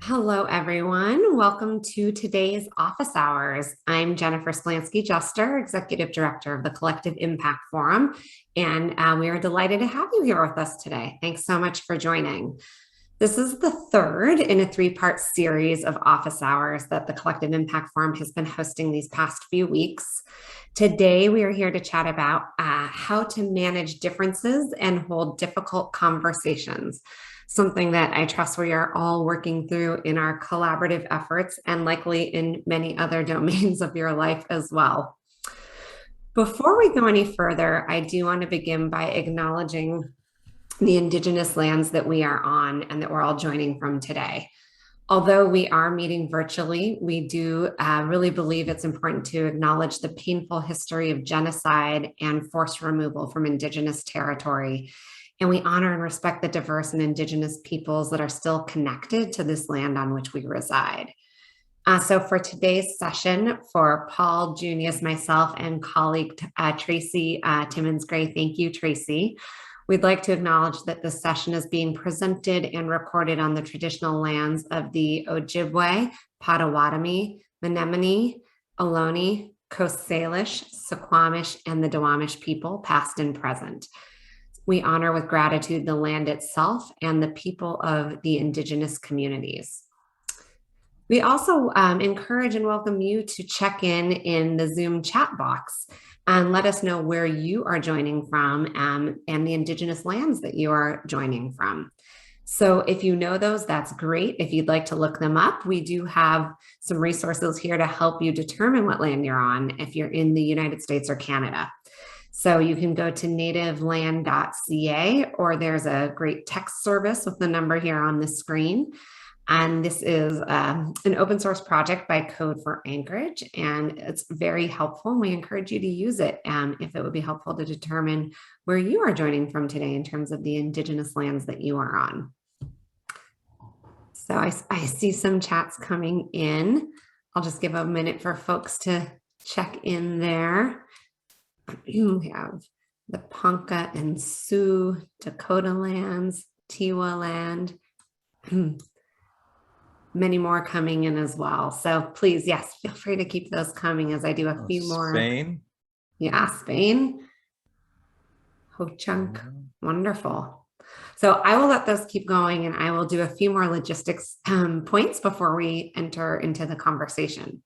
Hello, everyone. Welcome to today's office hours. I'm Jennifer Splansky Juster, Executive Director of the Collective Impact Forum, and we are delighted to have you here with us today. Thanks so much for joining. This is the third in a three-part series of office hours that the Collective Impact Forum has been hosting these past few weeks. Today, we are here to chat about how to manage differences and hold difficult conversations. Something that I trust we are all working through in our collaborative efforts and likely in many other domains of your life as well. Before we go any further, I do want to begin by acknowledging the Indigenous lands that we are on and that we're all joining from today. Although we are meeting virtually, we do really believe it's important to acknowledge the painful history of genocide and forced removal from Indigenous territory. And we honor and respect the diverse and Indigenous peoples that are still connected to this land on which we reside. So for today's session, for Paul, Junious, myself, and colleague Tracy Timmons-Gray, thank you, Tracy. We'd like to acknowledge that this session is being presented and recorded on the traditional lands of the Ojibwe, Potawatomi, Menominee, Ohlone, Coast Salish, Suquamish, and the Duwamish people, past and present. We honor with gratitude the land itself and the people of the Indigenous communities. We also encourage and welcome you to check in the Zoom chat box and let us know where you are joining from and the Indigenous lands that you are joining from. So if you know those, that's great. If you'd like to look them up, we do have some resources here to help you determine what land you're on if you're in the United States or Canada. So you can go to nativeland.ca, or there's a great text service with the number here on the screen. And this is an open source project by Code for Anchorage, and it's very helpful. And we encourage you to use it if it would be helpful to determine where you are joining from today in terms of the Indigenous lands that you are on. So I see some chats coming in. I'll just give a minute for folks to check in there. You have the Ponca and Sioux, Dakota lands, Tiwa land, many more coming in as well. So please, yes, feel free to keep those coming as I do a few more. Spain? Yeah, Spain. Ho-chunk, wonderful. So I will let those keep going and I will do a few more logistics points before we enter into the conversation.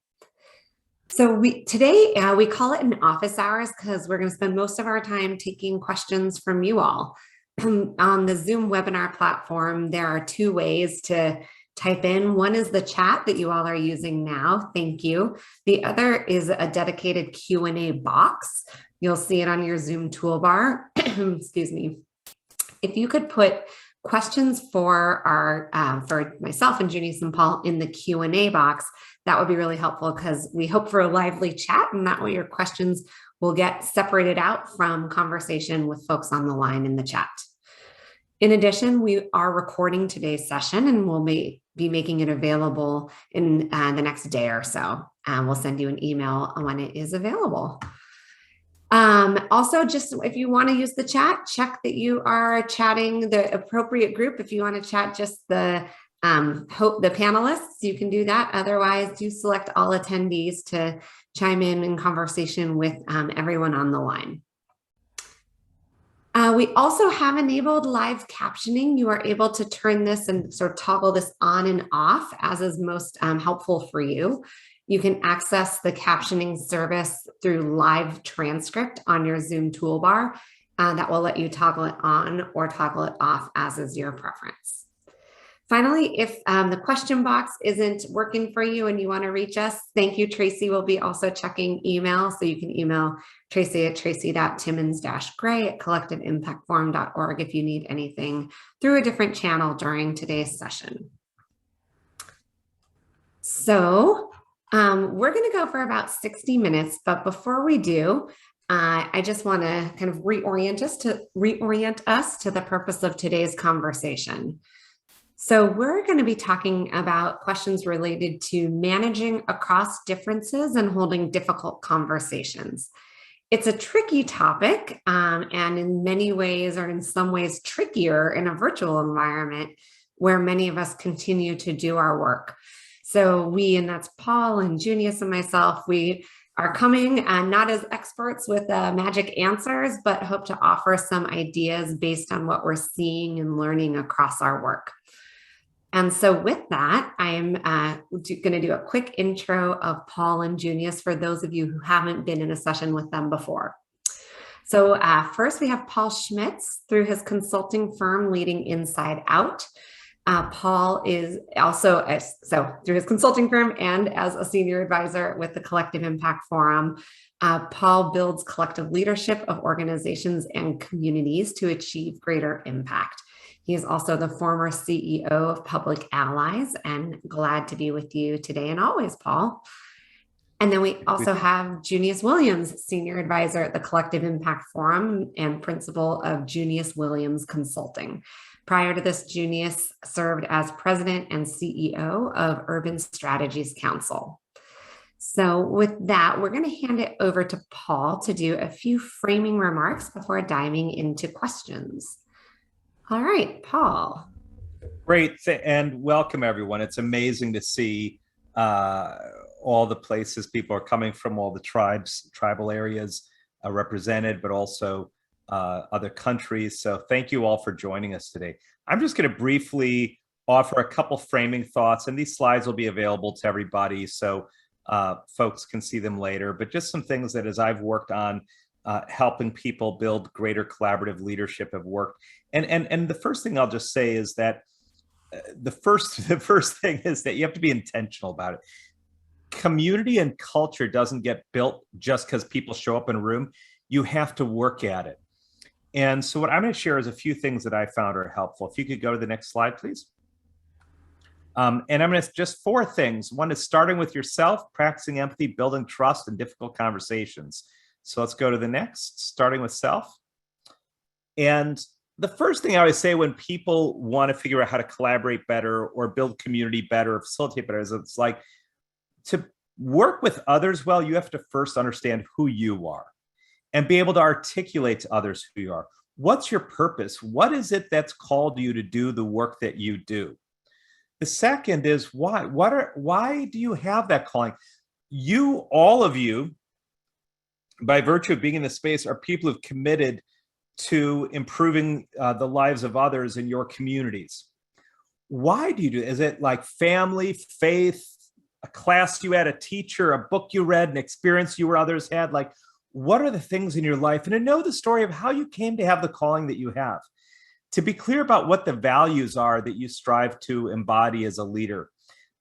So today we call it an office hours because we're going to spend most of our time taking questions from you all. On the Zoom webinar platform, there are two ways to type in. One is the chat that you all are using now. Thank you. The other is a dedicated Q&A box. You'll see it on your Zoom toolbar. Excuse me. If you could put questions for for myself and Junious and Paul in the Q&A box, that would be really helpful because we hope for a lively chat, and that way your questions will get separated out from conversation with folks on the line in the chat. In addition, we are recording today's session and we'll be making it available in the next day or so. We'll send you an email when it is available. Also, just if you want to use the chat, check that you are chatting the appropriate group. If you want to chat just the panelists, you can do that. Otherwise, do select all attendees to chime in conversation with everyone on the line. We also have enabled live captioning. You are able to turn this and sort of toggle this on and off as is most helpful for you. You can access the captioning service through live transcript on your Zoom toolbar. That will let you toggle it on or toggle it off as is your preference. Finally, if the question box isn't working for you and you want to reach us, thank you, Tracy. We'll be also checking email. So you can email Tracy at tracy.timmons-gray@collectiveimpactforum.org if you need anything through a different channel during today's session. So we're going to go for about 60 minutes, but before we do, I just want to kind of reorient us to the purpose of today's conversation. So we're going to be talking about questions related to managing across differences and holding difficult conversations. It's a tricky topic, and in many ways, or in some ways trickier in a virtual environment where many of us continue to do our work. So we, and that's Paul and Junious and myself, we are coming not as experts with magic answers, but hope to offer some ideas based on what we're seeing and learning across our work. And so with that, I'm going to do a quick intro of Paul and Junious for those of you who haven't been in a session with them before. So first we have Paul Schmitz through his consulting firm Leading Inside Out. Paul is also, through his consulting firm and as a senior advisor with the Collective Impact Forum, Paul builds collective leadership of organizations and communities to achieve greater impact. He is also the former CEO of Public Allies, and glad to be with you today and always, Paul. And then we also have Junious Williams, Senior Advisor at the Collective Impact Forum and Principal of Junious Williams Consulting. Prior to this, Junious served as President and CEO of Urban Strategies Council. So with that, we're going to hand it over to Paul to do a few framing remarks before diving into questions. All right, Paul. Great, and welcome everyone. It's amazing to see all the places people are coming from, all the tribal areas represented, but also other countries. So thank you all for joining us today. I'm just going to briefly offer a couple framing thoughts, and these slides will be available to everybody so folks can see them later, but just some things that as I've worked on helping people build greater collaborative leadership have worked. And the first thing I'll just say is that the first thing is that you have to be intentional about it. Community and culture doesn't get built just because people show up in a room. You have to work at it. And so what I'm going to share is a few things that I found are helpful. If you could go to the next slide, please. And I'm going to just 4 things. One is starting with yourself, practicing empathy, building trust, and difficult conversations. So let's go to the next, starting with self. And the first thing I always say when people want to figure out how to collaborate better or build community better or facilitate better is it's like, to work with others well, you have to first understand who you are and be able to articulate to others who you are. What's your purpose? What is it that's called you to do the work that you do? The second is why? Why do you have that calling? You, all of you, by virtue of being in this space, are people who've committed to improving the lives of others in your communities. Why do you do it? Is it like family, faith, a class you had, a teacher, a book you read, an experience you or others had? Like, what are the things in your life? And to know the story of how you came to have the calling that you have. To be clear about what the values are that you strive to embody as a leader.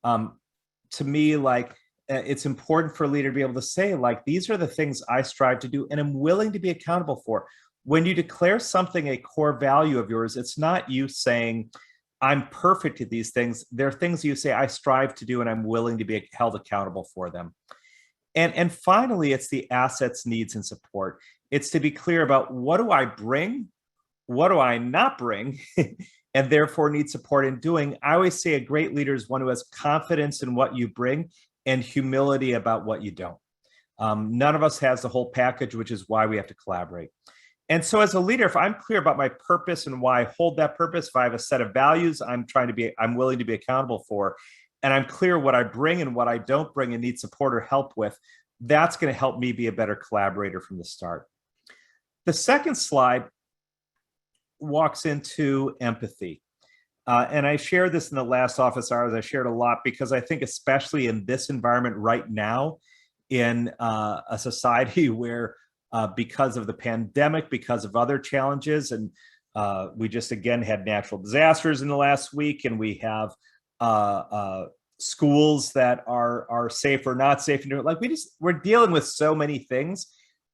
To me, like, it's important for a leader to be able to say, like, these are the things I strive to do and I'm willing to be accountable for. When you declare something a core value of yours, it's not you saying, I'm perfect at these things. They're things you say, I strive to do and I'm willing to be held accountable for them. And finally, it's the assets, needs, and support. It's to be clear about what do I bring? What do I not bring? And therefore need support in doing. I always say a great leader is one who has confidence in what you bring and humility about what you don't. None of us has the whole package, which is why we have to collaborate. And so as a leader, if I'm clear about my purpose and why I hold that purpose, if I have a set of values I'm willing to be accountable for, and I'm clear what I bring and what I don't bring and need support or help with, that's going to help me be a better collaborator from the start. The second slide walks into empathy. And I shared this in the last office hours. I shared a lot because I think especially in this environment right now, in a society where because of the pandemic, because of other challenges, and we just again had natural disasters in the last week, and we have schools that are safe or not safe. Like we're dealing with so many things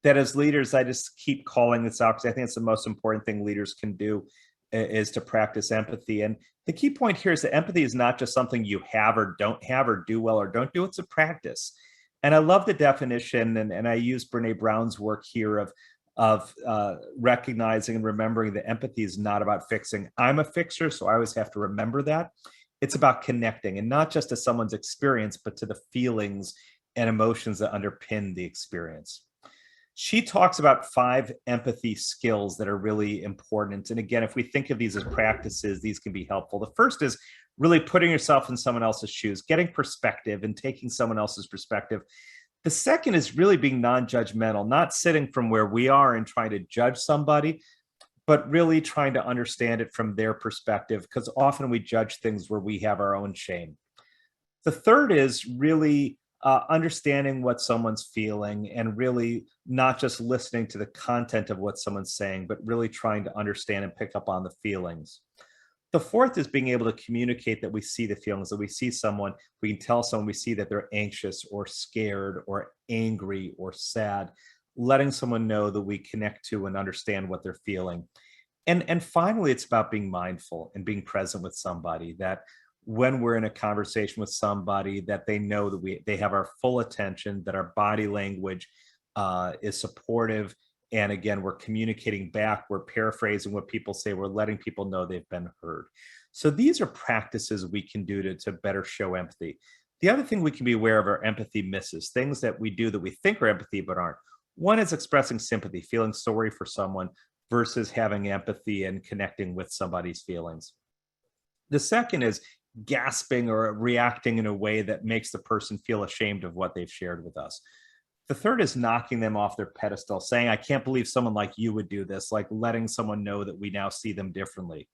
that as leaders, I just keep calling this out because I think it's the most important thing leaders can do is to practice empathy. And the key point here is that empathy is not just something you have or don't have or do well or don't do, it's a practice. And I love the definition, and I use Brene Brown's work here of recognizing and remembering that empathy is not about fixing. I'm a fixer, so I always have to remember that. It's about connecting, and not just to someone's experience, but to the feelings and emotions that underpin the experience. She talks about 5 empathy skills that are really important. And again, if we think of these as practices, these can be helpful. The first is really putting yourself in someone else's shoes, getting perspective and taking someone else's perspective. The second is really being non-judgmental, not sitting from where we are and trying to judge somebody, but really trying to understand it from their perspective, because often we judge things where we have our own shame. The third is really understanding what someone's feeling and really not just listening to the content of what someone's saying, but really trying to understand and pick up on the feelings. The fourth is being able to communicate that we see the feelings, that we see someone, we can tell someone we see that they're anxious or scared or angry or sad, letting someone know that we connect to and understand what they're feeling. And finally, it's about being mindful and being present with somebody, that when we're in a conversation with somebody, that they know that they have our full attention, that our body language is supportive. And again, we're communicating back, we're paraphrasing what people say, we're letting people know they've been heard. So these are practices we can do to better show empathy. The other thing we can be aware of are empathy misses, things that we do that we think are empathy but aren't. One is expressing sympathy, feeling sorry for someone versus having empathy and connecting with somebody's feelings. The second is gasping or reacting in a way that makes the person feel ashamed of what they've shared with us. The third is knocking them off their pedestal, saying, I can't believe someone like you would do this, like letting someone know that we now see them differently.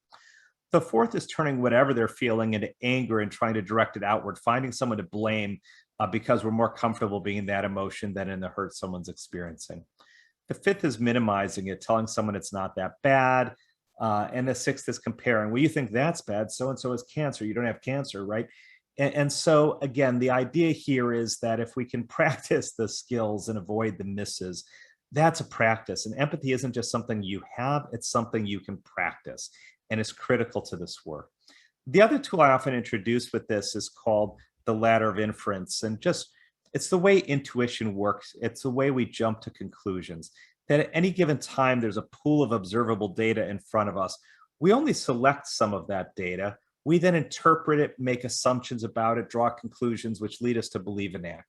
The fourth is turning whatever they're feeling into anger and trying to direct it outward, finding someone to blame because we're more comfortable being in that emotion than in the hurt someone's experiencing. The fifth is minimizing it, telling someone it's not that bad. And the sixth is comparing. Well, you think that's bad. So-and-so has cancer. You don't have cancer, right? And so, again, the idea here is that if we can practice the skills and avoid the misses, that's a practice. And empathy isn't just something you have, it's something you can practice. And it's critical to this work. The other tool I often introduce with this is called the ladder of inference. And just, it's the way intuition works. It's the way we jump to conclusions. That at any given time, there's a pool of observable data in front of us. We only select some of that data. We then interpret it, make assumptions about it, draw conclusions, which lead us to believe and act.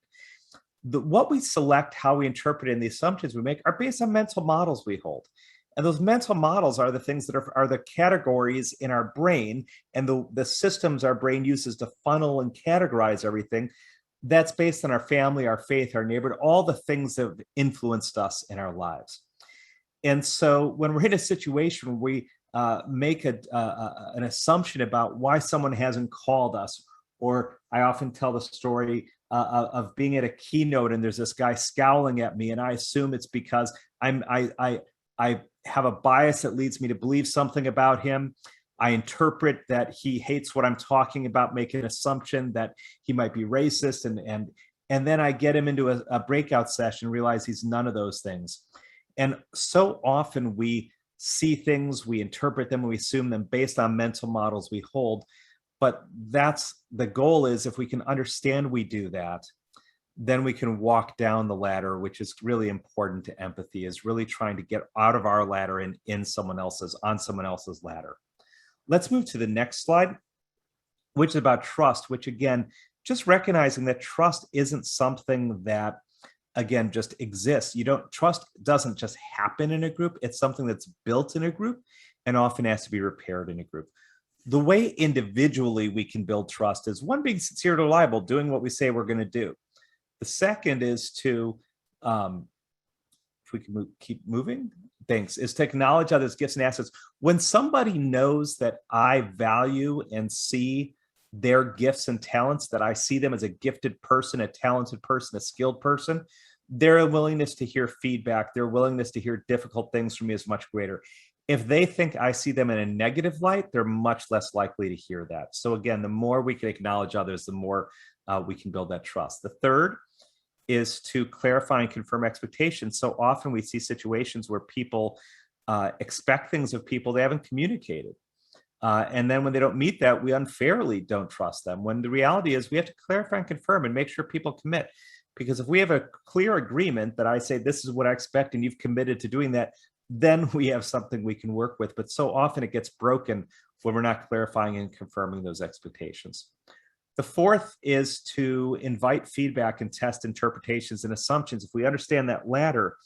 What we select, how we interpret it, and the assumptions we make are based on mental models we hold. And those mental models are the things that are the categories in our brain and the systems our brain uses to funnel and categorize everything. That's based on our family, our faith, our neighborhood, all the things that have influenced us in our lives. And so when we're in a situation where we make an assumption about why someone hasn't called us, or I often tell the story of being at a keynote and there's this guy scowling at me, and I assume it's because I have a bias that leads me to believe something about him. I interpret that he hates what I'm talking about, make an assumption that he might be racist, and then I get him into a breakout session, realize he's none of those things. And so often we see things, we interpret them, we assume them based on mental models we hold. But that's the goal, is if we can understand we do that, then we can walk down the ladder, which is really important to empathy, is really trying to get out of our ladder and on someone else's ladder. Let's move to the next slide, which is about trust, which again, just recognizing that trust isn't something that, again, just exists. Trust doesn't just happen in a group. It's something that's built in a group and often has to be repaired in a group. The way individually we can build trust is, one, being sincere and reliable, doing what we say we're going to do. The second is to, if we can keep moving, thanks, is to acknowledge others' gifts and assets. When somebody knows that I value and see their gifts and talents, that I see them as a gifted person, a talented person, a skilled person, their willingness to hear feedback, their willingness to hear difficult things from me is much greater. If they think I see them in a negative light, they're much less likely to hear that. So again, the more we can acknowledge others, the more we can build that trust. The third is to clarify and confirm expectations. So often we see situations where people expect things of people they haven't communicated. And then when they don't meet that, we unfairly don't trust them. When the reality is we have to clarify and confirm and make sure people commit. Because if we have a clear agreement that I say, this is what I expect, and you've committed to doing that, then we have something we can work with. But so often it gets broken when we're not clarifying and confirming those expectations. The fourth is to invite feedback and test interpretations and assumptions. If we understand that ladder,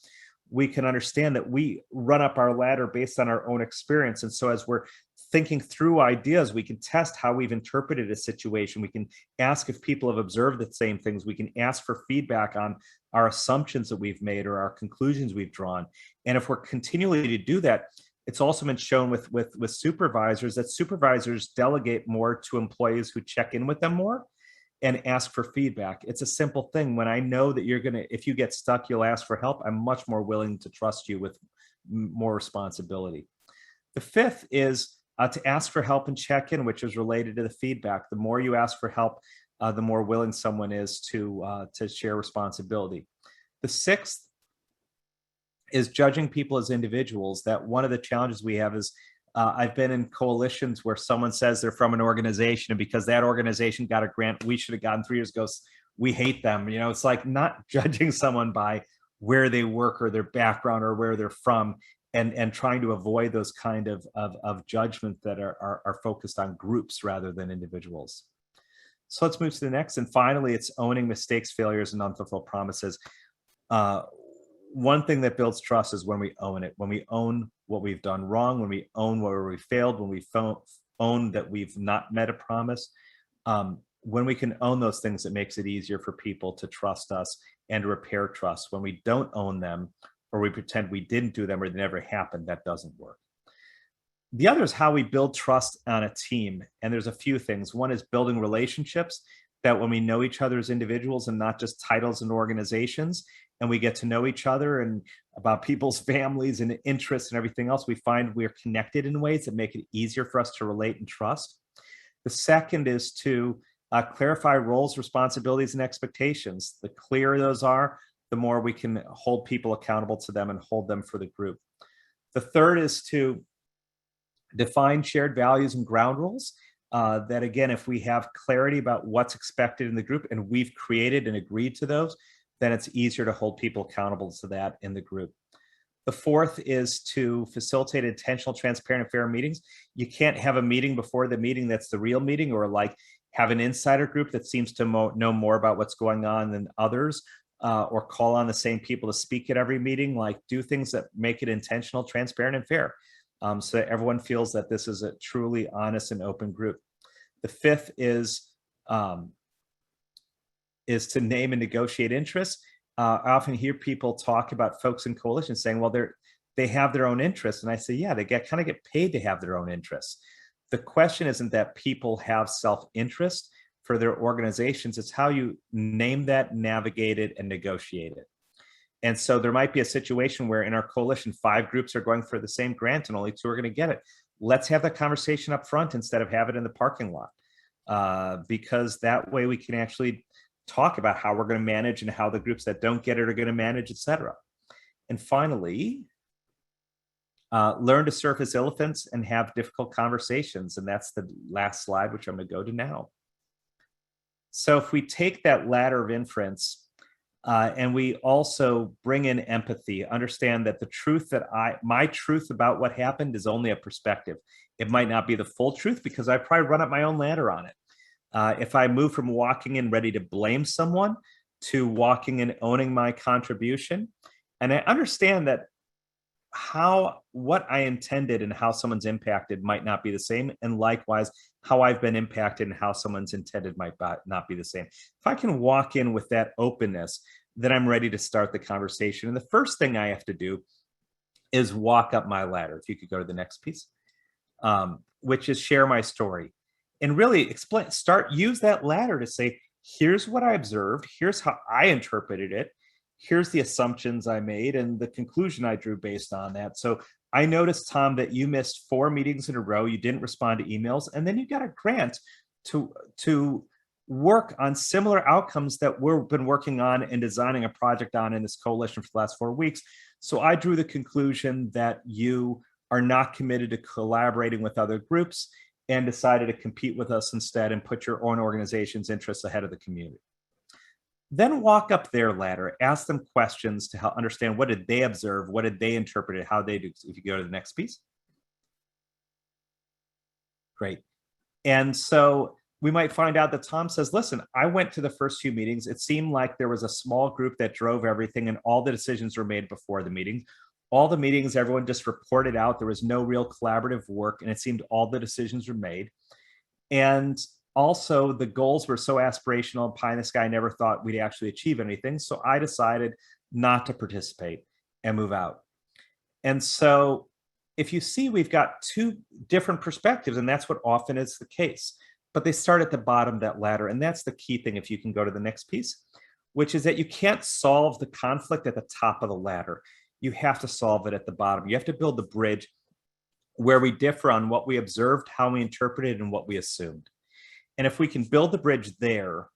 we can understand that we run up our ladder based on our own experience. And so as we're thinking through ideas, we can test how we've interpreted a situation. We can ask if people have observed the same things. We can ask for feedback on our assumptions that we've made or our conclusions we've drawn. And if we're continually to do that, it's also been shown with supervisors that supervisors delegate more to employees who check in with them more and ask for feedback. It's a simple thing. When I know that if you get stuck, you'll ask for help, I'm much more willing to trust you with more responsibility. The fifth is to ask for help and check in, which is related to the feedback. The more you ask for help, the more willing someone is to share responsibility. The sixth is judging people as individuals. That one of the challenges we have is I've been in coalitions where someone says they're from an organization, and because that organization got a grant we should have gotten 3 years ago, we hate them. It's like not judging someone by where they work or their background or where they're from, and trying to avoid those kind of judgment that are focused on groups rather than individuals. So let's move to the next. And finally, it's owning mistakes, failures, and unfulfilled promises. One thing that builds trust is when we own it, when we own what we've done wrong, when we own where we failed, when we own that we've not met a promise. When we can own those things, it makes it easier for people to trust us and to repair trust. When we don't own them, or we pretend we didn't do them or they never happened, that doesn't work. The other is how we build trust on a team. And there's a few things. One is building relationships, that when we know each other as individuals and not just titles and organizations, and we get to know each other and about people's families and interests and everything else, we find we're connected in ways that make it easier for us to relate and trust. The second is to clarify roles, responsibilities, and expectations. The clearer those are, the more we can hold people accountable to them and hold them for the group. The third is to define shared values and ground rules. That again, if we have clarity about what's expected in the group and we've created and agreed to those, then it's easier to hold people accountable to that in the group. The fourth is to facilitate intentional, transparent, and fair meetings. You can't have a meeting before the meeting that's the real meeting, or like have an insider group that seems to know more about what's going on than others, or call on the same people to speak at every meeting. Like, do things that make it intentional, transparent, and fair, so that everyone feels that this is a truly honest and open group. The fifth is to name and negotiate interests. I often hear people talk about folks in coalitions saying, well, they have their own interests. And I say, yeah, they kind of get paid to have their own interests. The question isn't that people have self-interest for their organizations. It's how you name that, navigate it, and negotiate it. And so there might be a situation where in our coalition, 5 groups are going for the same grant and only 2 are going to get it. Let's have that conversation up front instead of have it in the parking lot, because that way we can actually talk about how we're going to manage and how the groups that don't get it are going to manage, et cetera. And finally, learn to surface elephants and have difficult conversations. And that's the last slide, which I'm going to go to now. So if we take that ladder of inference, and we also bring in empathy, understand that the truth that my truth about what happened is only a perspective. It might not be the full truth because I probably run up my own ladder on it. If I move from walking in ready to blame someone to walking in owning my contribution, and I understand that what I intended and how someone's impacted might not be the same, and likewise, how I've been impacted and how someone's intended might not be the same. If I can walk in with that openness, then I'm ready to start the conversation. And the first thing I have to do is walk up my ladder. If you could go to the next piece, which is share my story. And really use that ladder to say, here's what I observed, here's how I interpreted it, here's the assumptions I made and the conclusion I drew based on that. So I noticed, Tom, that you missed 4 meetings in a row, you didn't respond to emails, and then you got a grant to work on similar outcomes that we've been working on and designing a project on in this coalition for the last 4 weeks. So I drew the conclusion that you are not committed to collaborating with other groups and decided to compete with us instead and put your own organization's interests ahead of the community. Then walk up their ladder, ask them questions to help understand what did they observe, what did they interpret it, how they do. If you go to the next piece. Great. And so we might find out that Tom says, listen, I went to the first few meetings. It seemed like there was a small group that drove everything and all the decisions were made before the meeting. All the meetings, everyone just reported out. There was no real collaborative work and it seemed all the decisions were made. And also the goals were so aspirational and pie in the sky, I never thought we'd actually achieve anything. So I decided not to participate and move out. And so if you see, we've got two different perspectives, and that's what often is the case. But they start at the bottom of that ladder. And that's the key thing, if you can go to the next piece, which is that you can't solve the conflict at the top of the ladder. You have to solve it at the bottom. You have to build the bridge where we differ on what we observed, how we interpreted, and what we assumed. And if we can build the bridge there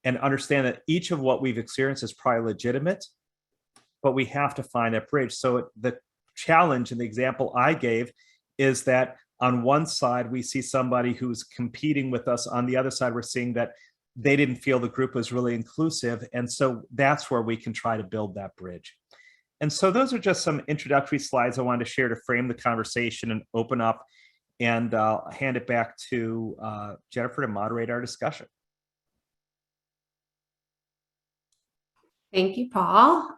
and understand that each of what we've experienced is probably legitimate, but we have to find that bridge. So the challenge in the example I gave is that on one side, we see somebody who's competing with us. On the other side, we're seeing that they didn't feel the group was really inclusive. And so that's where we can try to build that bridge. And so those are just some introductory slides I wanted to share to frame the conversation and open up, and I'll hand it back to Jennifer to moderate our discussion. Thank you, Paul.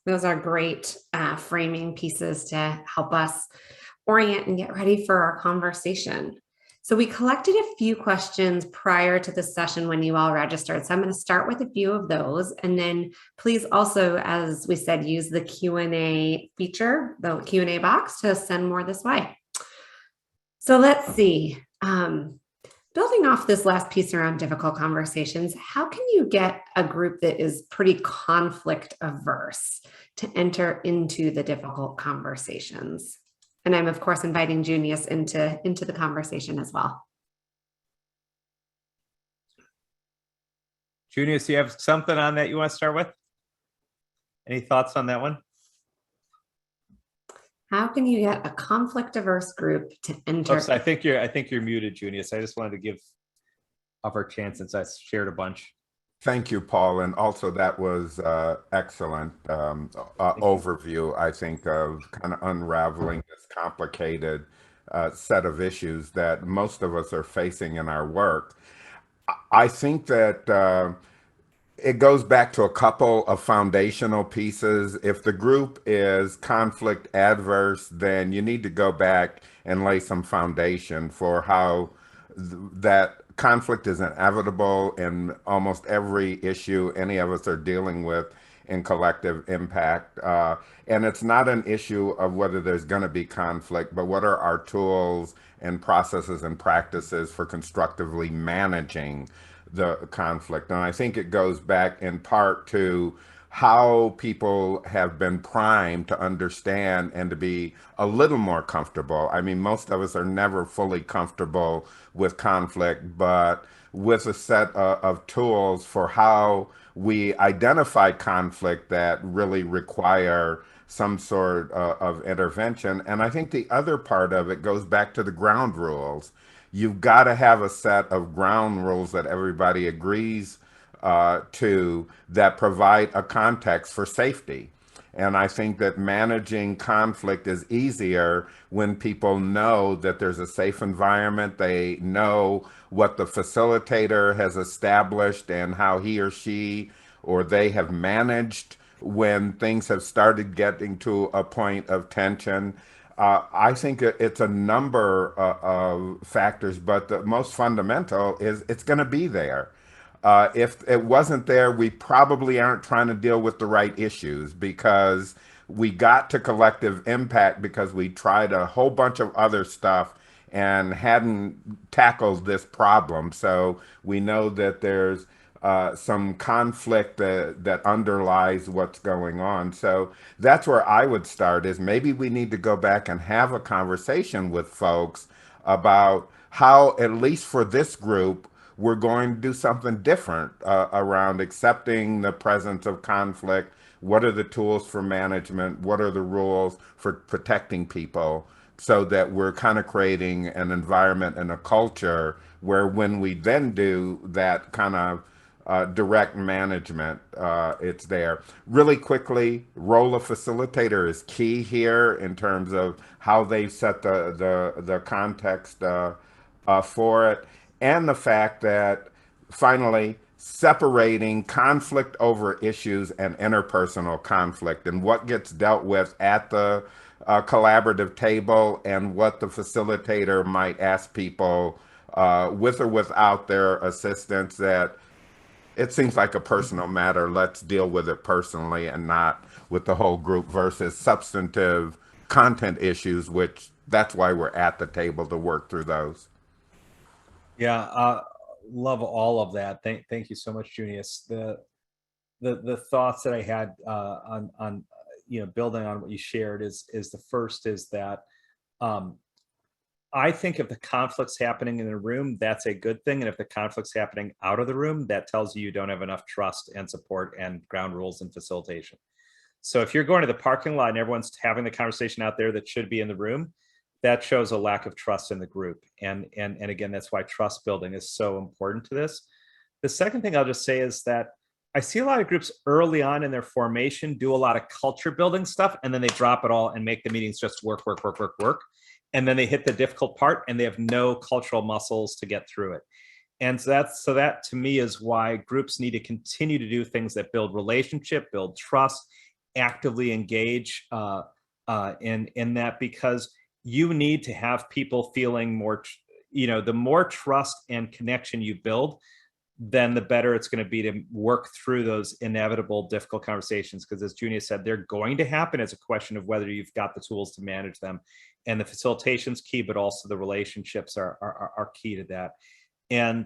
Those are great framing pieces to help us orient and get ready for our conversation. So we collected a few questions prior to the session when you all registered. So I'm going to start with a few of those. And then please also, as we said, use the Q&A feature, the Q&A box, to send more this way. So let's see. Building off this last piece around difficult conversations, how can you get a group that is pretty conflict averse to enter into the difficult conversations? And I'm, of course, inviting Junious into the conversation as well. Junious, do you have something on that you want to start with? Any thoughts on that one? How can you get a conflict-averse group to enter? Oops, I think you're muted, Junious. I just wanted to give up our chance since I shared a bunch. Thank you, Paul. And also that was excellent overview, I think, of kind of unraveling this complicated set of issues that most of us are facing in our work. I think that it goes back to a couple of foundational pieces. If the group is conflict adverse, then you need to go back and lay some foundation for how that conflict is inevitable in almost every issue any of us are dealing with in collective impact. And it's not an issue of whether there's going to be conflict, but what are our tools and processes and practices for constructively managing the conflict. And I think it goes back in part to how people have been primed to understand and to be a little more comfortable. I mean, most of us are never fully comfortable with conflict, but with a set of tools for how we identify conflict that really require some sort of intervention. And I think the other part of it goes back to the ground rules. You've got to have a set of ground rules that everybody agrees to, that provide a context for safety. And I think that managing conflict is easier when people know that there's a safe environment. They know what the facilitator has established and how he or she or they have managed when things have started getting to a point of tension. I think it's a number of factors, but the most fundamental is it's going to be there. If it wasn't there, we probably aren't trying to deal with the right issues, because we got to collective impact because we tried a whole bunch of other stuff and hadn't tackled this problem. So we know that there's some conflict that underlies what's going on. So that's where I would start, is maybe we need to go back and have a conversation with folks about how, at least for this group, we're going to do something different around accepting the presence of conflict. What are the tools for management? What are the rules for protecting people, so that we're kind of creating an environment and a culture where, when we then do that kind of direct management, it's there. Really quickly, role of facilitator is key here in terms of how they set the context for it. and the fact that finally separating conflict over issues and interpersonal conflict and what gets dealt with at the collaborative table and what the facilitator might ask people with or without their assistance, that it seems like a personal matter. Let's deal with it personally and not with the whole group versus substantive content issues, which that's why we're at the table to work through those. Yeah, love all of that. Thank you so much, Junious. The thoughts that I had on building on what you shared is the first is that I think if the conflict's happening in the room, that's a good thing. And if the conflict's happening out of the room, that tells you don't have enough trust and support and ground rules and facilitation. So if you're going to the parking lot and everyone's having the conversation out there that should be in the room, that shows a lack of trust in the group. And again, that's why trust building is so important to this. The second thing I'll just say is that I see a lot of groups early on in their formation do a lot of culture building stuff, and then they drop it all and make the meetings just work. And then they hit the difficult part and they have no cultural muscles to get through it. And so that to me is why groups need to continue to do things that build relationship, build trust, actively engage in that, because you need to have people feeling more, the more trust and connection you build, then the better it's going to be to work through those inevitable difficult conversations. Because as Junior said, they're going to happen. It's a question of whether you've got the tools to manage them. And the facilitation's key, but also the relationships are key to that. And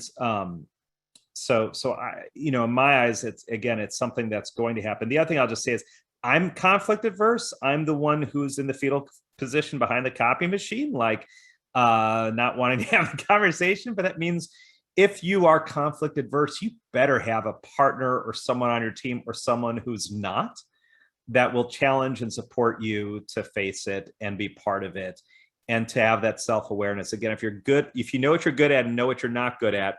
so I, in my eyes, it's something that's going to happen. The other thing I'll just say is I'm conflict adverse. I'm the one who's in the fetal position behind the copy machine, not wanting to have a conversation. But that means if you are conflict adverse, you better have a partner or someone on your team or someone who's not, that will challenge and support you to face it and be part of it, and to have that self-awareness. Again, if you know what you're good at and know what you're not good at,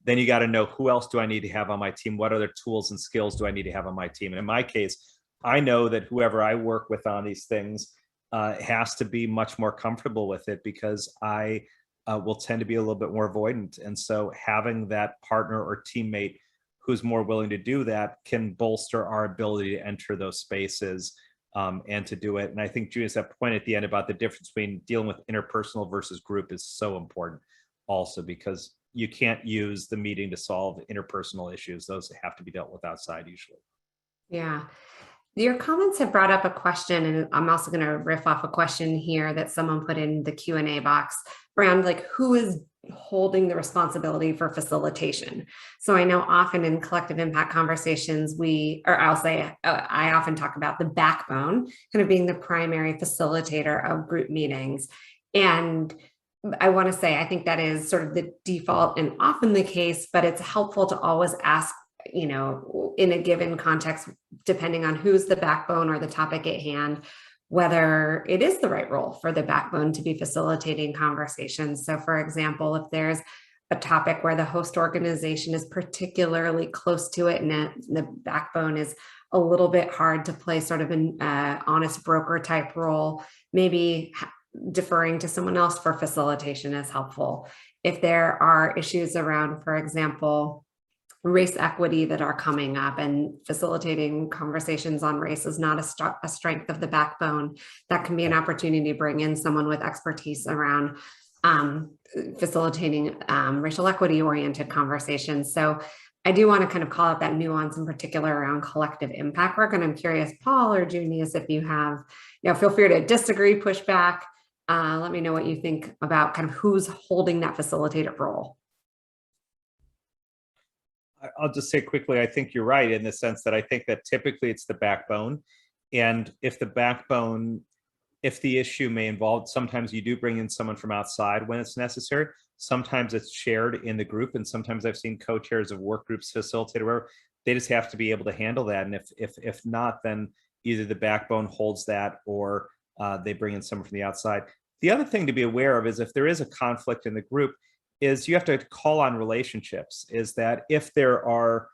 then you got to know, who else do I need to have on my team? What other tools and skills do I need to have on my team? And in my case, I know that whoever I work with on these things has to be much more comfortable with it, because I will tend to be a little bit more avoidant. And so having that partner or teammate who's more willing to do that can bolster our ability to enter those spaces and to do it. And I think Junius, that point at the end about the difference between dealing with interpersonal versus group is so important also, because you can't use the meeting to solve interpersonal issues. Those have to be dealt with outside usually. Yeah. Your comments have brought up a question, and I'm also going to riff off a question here that someone put in the Q&A box around who is holding the responsibility for facilitation. So I know often in collective impact conversations, I often talk about the backbone kind of being the primary facilitator of group meetings. And I want to say, I think that is sort of the default and often the case, but it's helpful to always ask, in a given context, depending on who's the backbone or the topic at hand, whether it is the right role for the backbone to be facilitating conversations. So for example, if there's a topic where the host organization is particularly close to it and the backbone is a little bit hard to play sort of an honest broker type role, maybe deferring to someone else for facilitation is helpful. If there are issues around, for example, race equity that are coming up, and facilitating conversations on race is not a strength of the backbone, that can be an opportunity to bring in someone with expertise around facilitating racial equity oriented conversations. So I do want to kind of call out that nuance in particular around collective impact work. And I'm curious, Paul or Junius, if you have, feel free to disagree, push back. Let me know what you think about kind of who's holding that facilitator role. I'll just say quickly, I think you're right in the sense that I think that typically it's the backbone. And if the issue may involve, sometimes you do bring in someone from outside when it's necessary. Sometimes it's shared in the group. And sometimes I've seen co-chairs of work groups facilitate where they just have to be able to handle that. And if not, then either the backbone holds that or they bring in someone from the outside. The other thing to be aware of is if there is a conflict in the group, is you have to call on relationships. Is that if there are,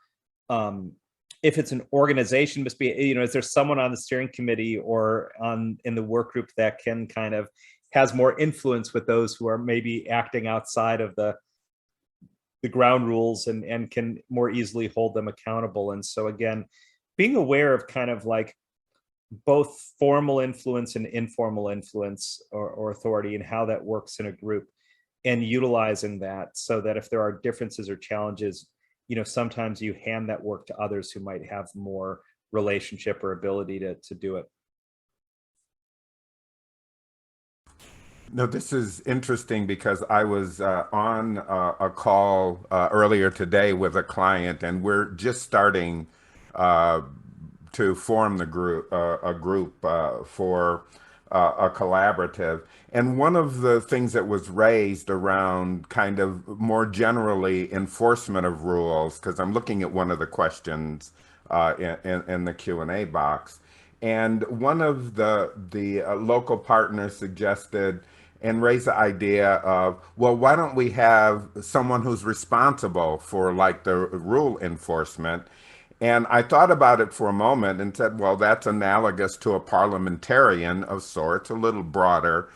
if it's an organization, must be, is there someone on the steering committee or in the work group that can kind of has more influence with those who are maybe acting outside of the the ground rules and can more easily hold them accountable. And so again, being aware of kind of like both formal influence and informal influence or authority and how that works in a group, and utilizing that so that if there are differences or challenges, sometimes you hand that work to others who might have more relationship or ability to do it. No, this is interesting because I was on a call earlier today with a client, and we're just starting to form the group, a group for a collaborative. And one of the things that was raised around kind of more generally enforcement of rules, because I'm looking at one of the questions in the Q&A box, and one of the local partners suggested and raised the idea of, well, why don't we have someone who's responsible for like the rule enforcement? And I thought about it for a moment and said, well, that's analogous to a parliamentarian of sorts, a little broader.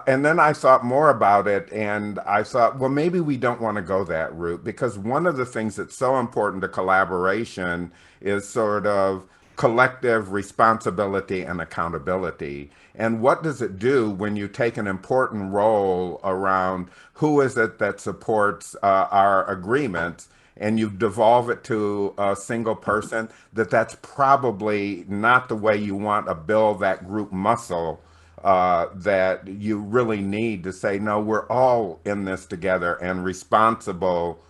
And then I thought more about it, and I thought, well, maybe we don't want to go that route, because one of the things that's so important to collaboration is sort of collective responsibility and accountability. And what does it do when you take an important role around who is it that supports our agreements, and you devolve it to a single person? That's probably not the way you want to build that group muscle that you really need to say, no, we're all in this together and responsible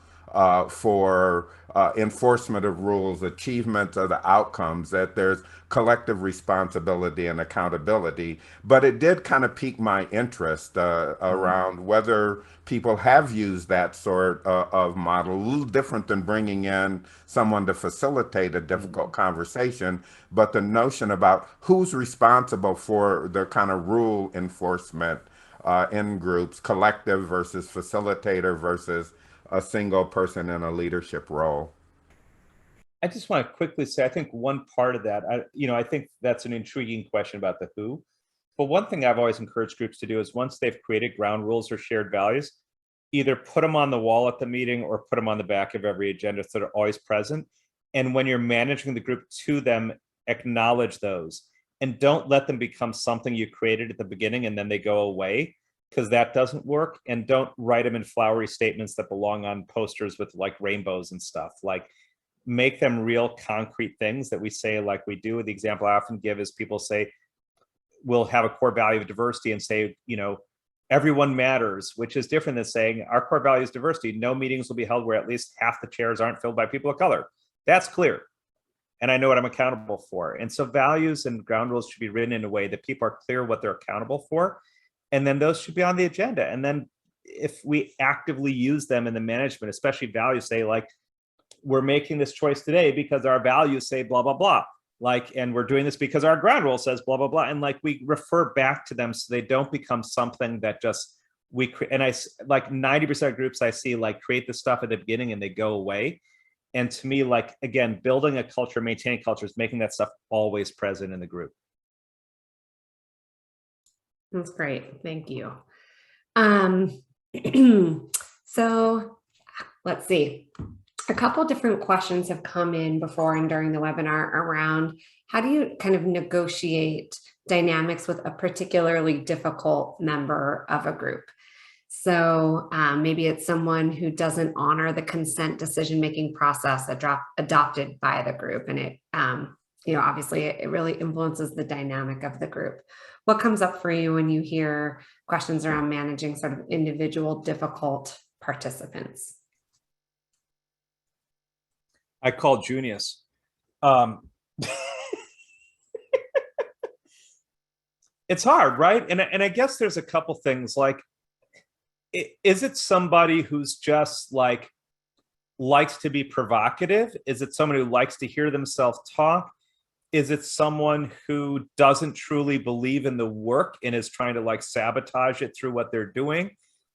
for enforcement of rules, achievement of the outcomes, that there's collective responsibility and accountability. But it did kind of pique my interest around whether people have used that sort of model, a little different than bringing in someone to facilitate a difficult conversation, but the notion about who's responsible for the kind of rule enforcement in groups, collective versus facilitator versus a single person in a leadership role. I just want to quickly say, I think one part of that, I think that's an intriguing question about the who. But one thing I've always encouraged groups to do is once they've created ground rules or shared values, either put them on the wall at the meeting or put them on the back of every agenda so they're always present. And when you're managing the group to them, acknowledge those and don't let them become something you created at the beginning and then they go away, because that doesn't work. And don't write them in flowery statements that belong on posters with like rainbows and stuff. Like, make them real concrete things that we say, like we do. The example I often give is people say, we'll have a core value of diversity and say, everyone matters, which is different than saying our core value is diversity. No meetings will be held where at least half the chairs aren't filled by people of color. That's clear. And I know what I'm accountable for. And so values and ground rules should be written in a way that people are clear what they're accountable for. And then those should be on the agenda. And then if we actively use them in the management, especially values, say like, we're making this choice today because our values say blah, blah, blah. Like, and we're doing this because our ground rule says blah, blah, blah. And like, we refer back to them so they don't become something that just and I like 90% of groups I see like create the stuff at the beginning and they go away. And to me, like, again, building a culture, maintaining culture is making that stuff always present in the group. That's great. Thank you. So let's see. A couple different questions have come in before and during the webinar around how do you kind of negotiate dynamics with a particularly difficult member of a group? So maybe it's someone who doesn't honor the consent decision-making process adopted by the group. And it, obviously it really influences the dynamic of the group. What comes up for you when you hear questions around managing sort of individual difficult participants? I call Junious. It's hard, right? And I guess there's a couple things like, is it somebody who's just like likes to be provocative? Is it someone who likes to hear themselves talk? Is it someone who doesn't truly believe in the work and is trying to like sabotage it through what they're doing?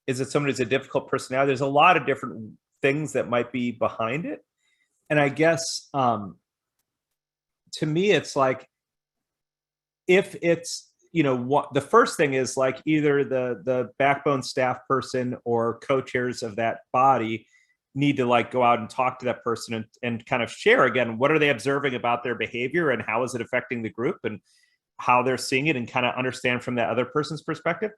Is it someone who's a difficult personality? There's a lot of different things that might be behind it. And I guess to me, it's like, if it's, the first thing is like either the backbone staff person or co-chairs of that body need to like go out and talk to that person and kind of share again, what are they observing about their behavior and how is it affecting the group and how they're seeing it, and kind of understand from that other person's perspective.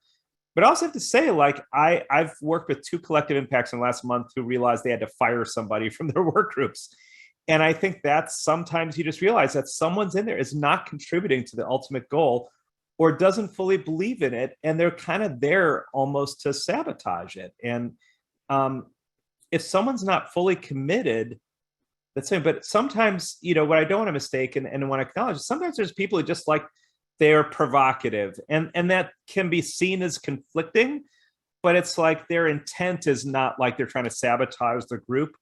But I also have to say, like, I've worked with 2 collective impacts in the last month who realized they had to fire somebody from their work groups. And I think that sometimes you just realize that someone's in there is not contributing to the ultimate goal or doesn't fully believe in it. And they're kind of there almost to sabotage it. And if someone's not fully committed, that's it. But sometimes, you know, what I don't want to mistake and want to acknowledge, sometimes there's people who just like, they're provocative, and that can be seen as conflicting, but it's like their intent is not like they're trying to sabotage the group.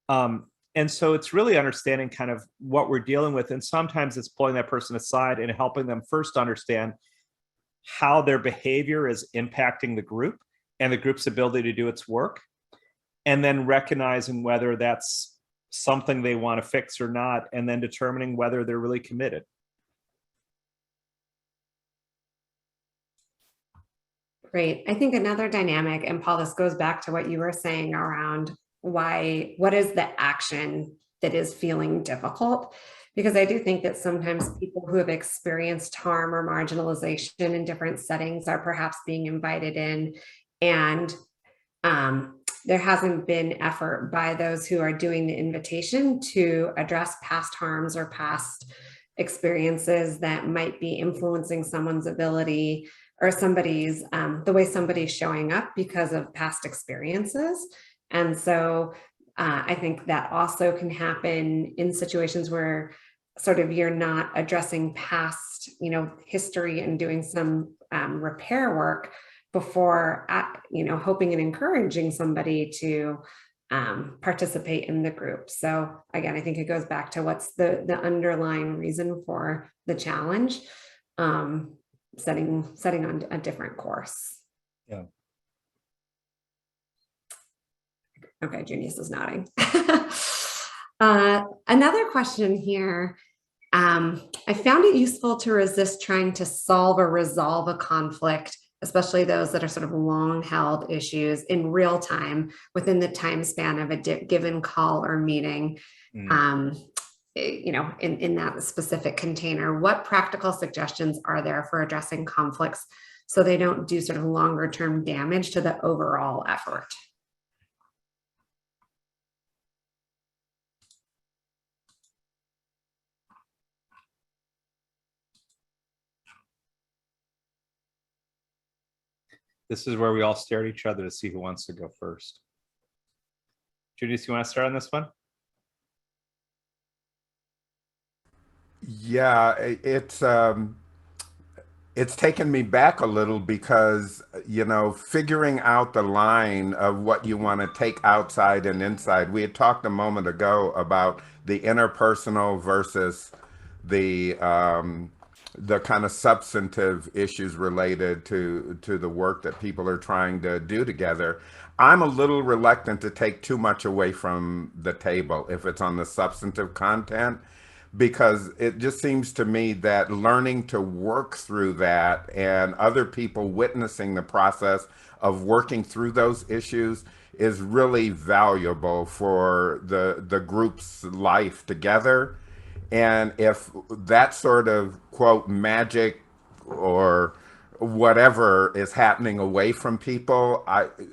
And so it's really understanding kind of what we're dealing with. And sometimes it's pulling that person aside and helping them first understand how their behavior is impacting the group and the group's ability to do its work. And then recognizing whether that's something they want to fix or not, and then determining whether they're really committed. Great. I think another dynamic, and Paul, this goes back to what you were saying around what is the action that is feeling difficult? Because I do think that sometimes people who have experienced harm or marginalization in different settings are perhaps being invited in, and there hasn't been effort by those who are doing the invitation to address past harms or past experiences that might be influencing someone's ability or somebody's, the way somebody's showing up because of past experiences. And so I think that also can happen in situations where sort of you're not addressing past, you know, history and doing some repair work before, you know, hoping and encouraging somebody to participate in the group. So again, I think it goes back to what's the underlying reason for the challenge. Setting on a different course. Yeah. Okay, Junious is nodding. Another question here. I found it useful to resist trying to solve or resolve a conflict, especially those that are sort of long-held issues in real time within the time span of a given call or meeting. You know, in that specific container. What practical suggestions are there for addressing conflicts so they don't do sort of longer term damage to the overall effort? This is where we all stare at each other to see who wants to go first. Junious, you want to start on this one? Yeah, it's taken me back a little because, you know, figuring out the line of what you want to take outside and inside. We had talked a moment ago about the interpersonal versus the kind of substantive issues related to the work that people are trying to do together. I'm a little reluctant to take too much away from the table if it's on the substantive content, because it just seems to me that learning to work through that and other people witnessing the process of working through those issues is really valuable for the group's life together. And if that sort of, quote, magic or whatever is happening away from people,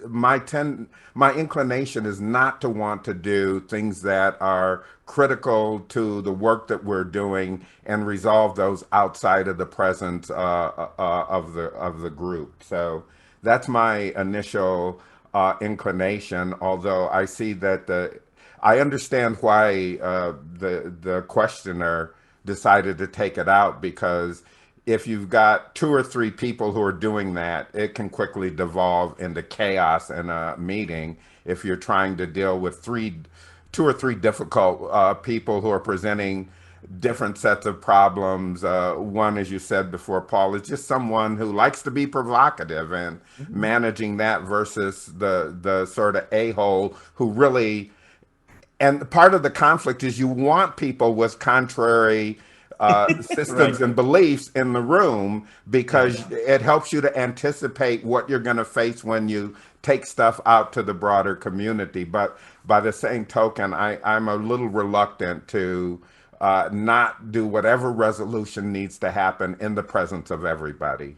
my inclination is not to want to do things that are critical to the work that we're doing and resolve those outside of the presence of the group. So that's my initial inclination. Although I see that I understand why the questioner decided to take it out, because if you've got 2 or 3 people who are doing that, it can quickly devolve into chaos in a meeting. If you're trying to deal with 2 or 3 difficult people who are presenting different sets of problems. One, as you said before, Paul, is just someone who likes to be provocative, and managing that versus the sort of a-hole who really, and part of the conflict is you want people with contrary systems and beliefs in the room, because it helps you to anticipate what you're going to face when you take stuff out to the broader community. But by the same token, I'm a little reluctant to not do whatever resolution needs to happen in the presence of everybody.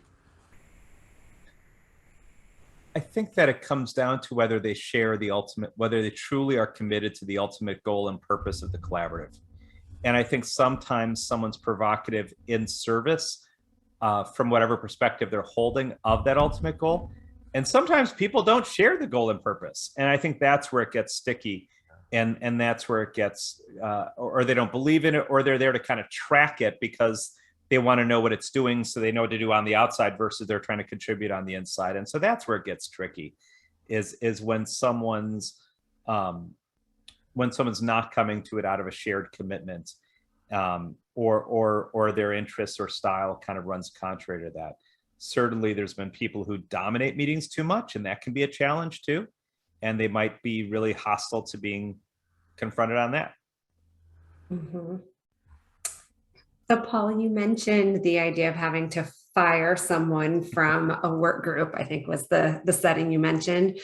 I think that it comes down to whether they share the ultimate, whether they truly are committed to the ultimate goal and purpose of the collaborative. And I think sometimes someone's provocative in service from whatever perspective they're holding of that ultimate goal. And sometimes people don't share the goal and purpose. And I think that's where it gets sticky. And that's where it gets, or they don't believe in it, or they're there to kind of track it because they want to know what it's doing so they know what to do on the outside versus they're trying to contribute on the inside. And so that's where it gets tricky, is when someone's not coming to it out of a shared commitment, or their interests or style kind of runs contrary to that. Certainly there's been people who dominate meetings too much, and that can be a challenge too. And they might be really hostile to being confronted on that. Mm-hmm. So Paul, you mentioned the idea of having to fire someone from a work group, I think was the setting you mentioned.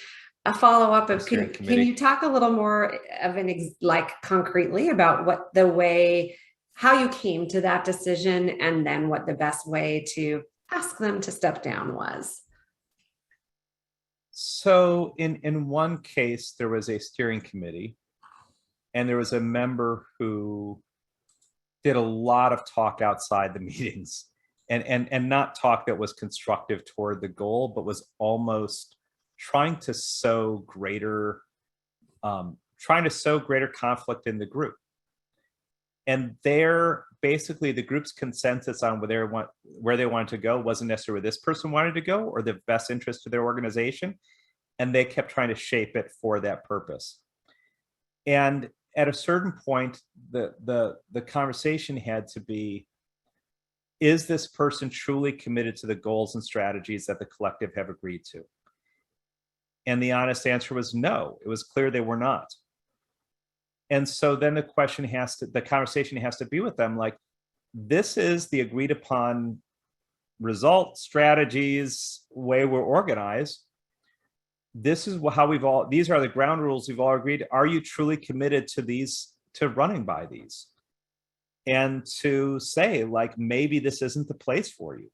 A follow-up of, can you talk a little more of like concretely about what how you came to that decision, and then what the best way to ask them to step down was? So in one case, there was a steering committee, and there was a member who did a lot of talk outside the meetings, and not talk that was constructive toward the goal, but was almost trying to sow greater conflict in the group. And basically the group's consensus on where they wanted to go wasn't necessarily where this person wanted to go or the best interest of their organization. And they kept trying to shape it for that purpose. And at a certain point, the conversation had to be, is this person truly committed to the goals and strategies that the collective have agreed to? And the honest answer was no. It was clear they were not. And so then the conversation has to be with them like, this is the agreed upon result, strategies, way we're organized. This is how these are the ground rules we've all agreed. Are you truly committed to running by these? And to say like, maybe this isn't the place for you.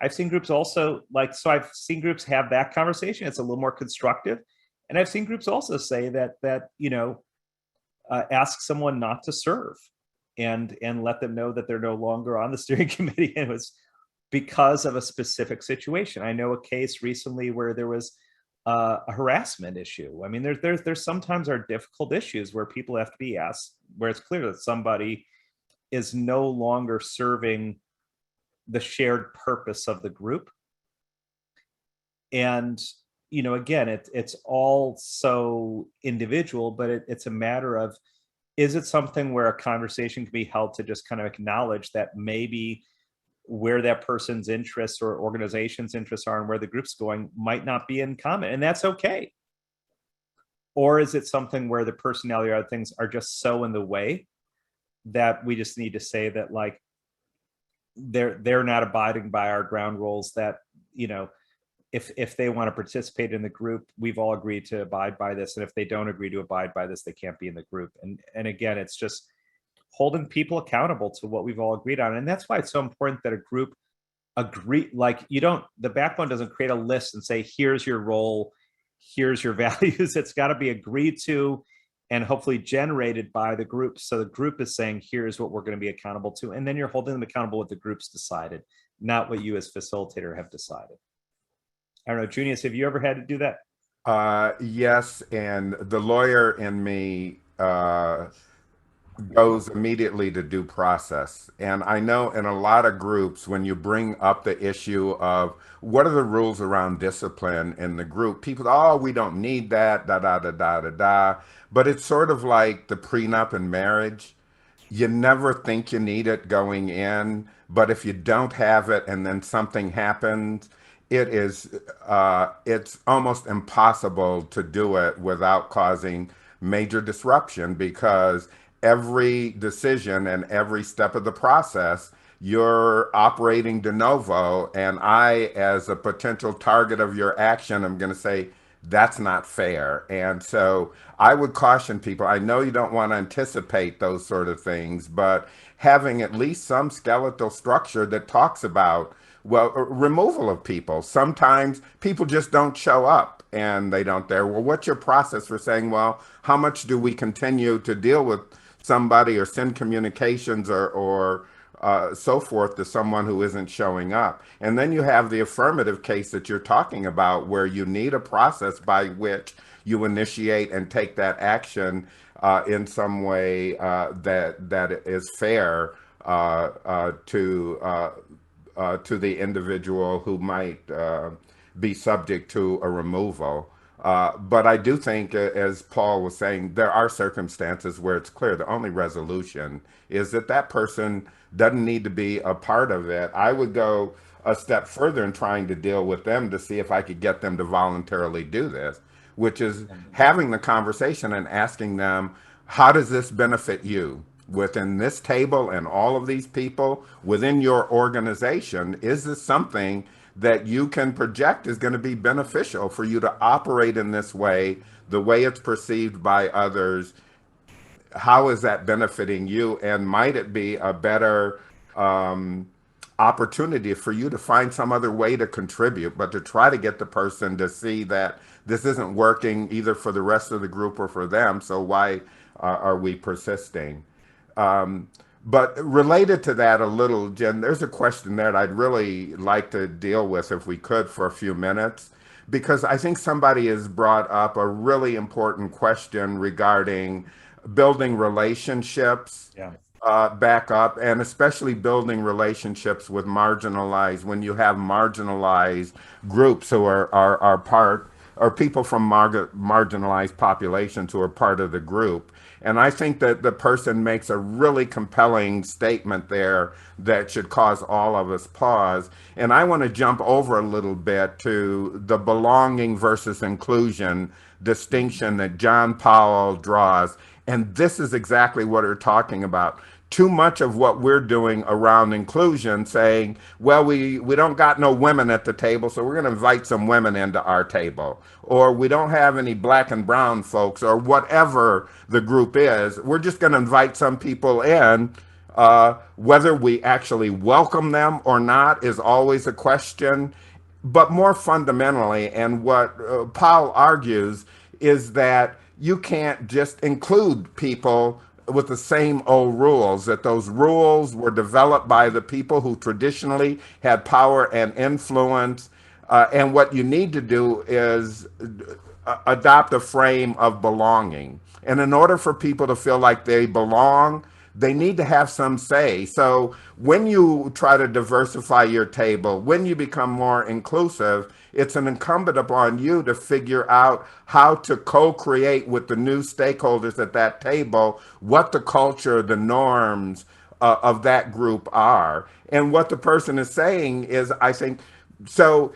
I've seen groups also I've seen groups have that conversation. It's a little more constructive. And I've seen groups also say that ask someone not to serve and let them know that they're no longer on the steering committee. And it was because of a specific situation. I know a case recently where there was a harassment issue. I mean, there's sometimes are difficult issues where people have to be asked, where it's clear that somebody is no longer serving the shared purpose of the group. And, again, it's all so individual, but it's a matter of, is it something where a conversation can be held to just kind of acknowledge that maybe where that person's interests or organization's interests are and where the group's going might not be in common, and that's okay? Or is it something where the personality or other things are just so in the way that we just need to say that like they're not abiding by our ground rules, that if they want to participate in the group, we've all agreed to abide by this, and if they don't agree to abide by this, they can't be in the group. And again, it's just holding people accountable to what we've all agreed on. And that's why it's so important that a group agree, like the backbone doesn't create a list and say, here's your role, here's your values. It's got to be agreed to and hopefully generated by the group. So the group is saying, here's what we're going to be accountable to. And then you're holding them accountable what the group's decided, not what you as facilitator have decided. I don't know, Junious, have you ever had to do that? Yes, and the lawyer in me goes immediately to due process. And I know in a lot of groups, when you bring up the issue of what are the rules around discipline in the group, people, oh, we don't need that, da, da, da, da, da, da. But it's sort of like the prenup in marriage. You never think you need it going in, but if you don't have it and then something happens, it's almost impossible to do it without causing major disruption, because every decision and every step of the process, you're operating de novo. And I, as a potential target of your action, I'm going to say, That's not fair. And so I would caution people. I know you don't want to anticipate those sort of things, but having at least some skeletal structure that talks about, well, removal of people. Sometimes people just don't show up and they don't there. Well, what's your process for saying, well, how much do we continue to deal with somebody or send communications or so forth to someone who isn't showing up? And then you have the affirmative case that you're talking about, where you need a process by which you initiate and take that action in some way that is fair to the individual who might be subject to a removal. But I do think, as Paul was saying, there are circumstances where it's clear the only resolution is that that person doesn't need to be a part of it. I would go a step further in trying to deal with them to see if I could get them to voluntarily do this, which is having the conversation and asking them, how does this benefit you? Within this table and all of these people within your organization, is this something that you can project is going to be beneficial for you to operate in this way, the way it's perceived by others? How is that benefiting you? And might it be a better opportunity for you to find some other way to contribute, but to try to get the person to see that this isn't working either for the rest of the group or for them. So why are we persisting? But related to that a little, Jen, there's a question there that I'd really like to deal with if we could for a few minutes, because I think somebody has brought up a really important question regarding building relationships back up, and especially building relationships with marginalized, when you have marginalized groups who are part, or people from marginalized populations who are part of the group. And I think that the person makes a really compelling statement there that should cause all of us pause. And I want to jump over a little bit to the belonging versus inclusion distinction that John Powell draws. And this is exactly what we're talking about. Too much of what we're doing around inclusion, saying, well, we don't got no women at the table, so we're going to invite some women into our table. Or we don't have any black and brown folks, or whatever the group is. We're just going to invite some people in. Whether we actually welcome them or not is always a question. But more fundamentally, and what Powell argues, is that you can't just include people with the same old rules, that those rules were developed by the people who traditionally had power and influence. And what you need to do is adopt a frame of belonging. And in order for people to feel like they belong, they need to have some say. So when you try to diversify your table, when you become more inclusive, it's an incumbent upon you to figure out how to co-create with the new stakeholders at that table what the culture, the norms of that group are. And what the person is saying is, I think, so